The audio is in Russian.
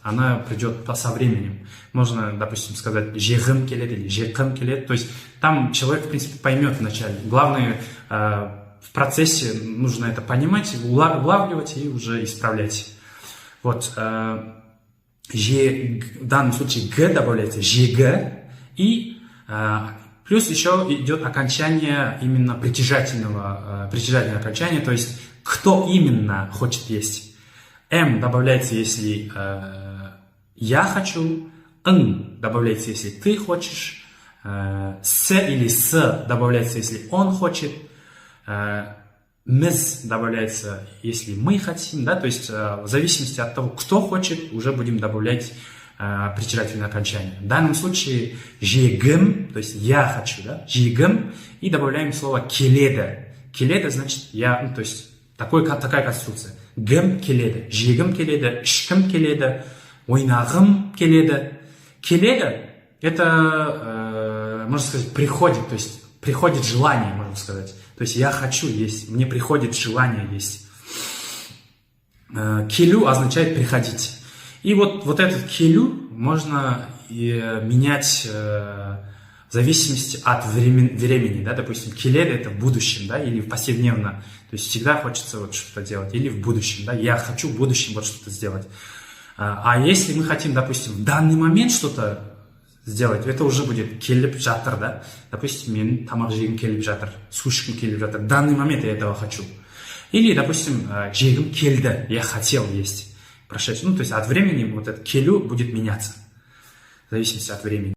она придет со временем. Можно, допустим, сказать «жегым келет» или «жекым келет». То есть там человек, в принципе, поймет вначале. Главное, в процессе нужно это понимать, улавливать и уже исправлять. Вот. В данном случае «г» добавляется «жег». И плюс еще идет окончание именно притяжательное окончание, то есть кто именно хочет есть. «М» добавляется, если я хочу, «н» добавляется, если ты хочешь, «с» или «с» добавляется, если он хочет, «мз» добавляется, если мы хотим, да, то есть в зависимости от того, кто хочет, уже будем добавлять притяжательное окончание. В данном случае «жегым», то есть я хочу, да, «жегым», и добавляем слово «келеда». «Келеда» значит я, ну, то есть такая конструкция. «Гым келеда», «жегым келеда», «шкым келеда», «ойнағым келеда». «Келеда» это, можно сказать, приходит, то есть приходит желание, можно сказать. То есть я хочу есть, мне приходит желание есть. «Келю» означает приходить. И вот этот «келю» можно менять в зависимости от времени, да, допустим, «келеда» это в будущем, да, или в повседневно, то есть всегда хочется вот что-то делать, или в будущем, да, я хочу в будущем вот что-то сделать. А если мы хотим, допустим, в данный момент что-то сделать, это уже будет «келіп жатыр», да, допустим, мен тамақ жегім келіп жатыр, су ішкім келіп жатыр, в данный момент я этого хочу. Или, допустим, жегім келді, я хотел есть. Прошедший, ну, то есть от времени вот этот «келю» будет меняться, в зависимости от времени.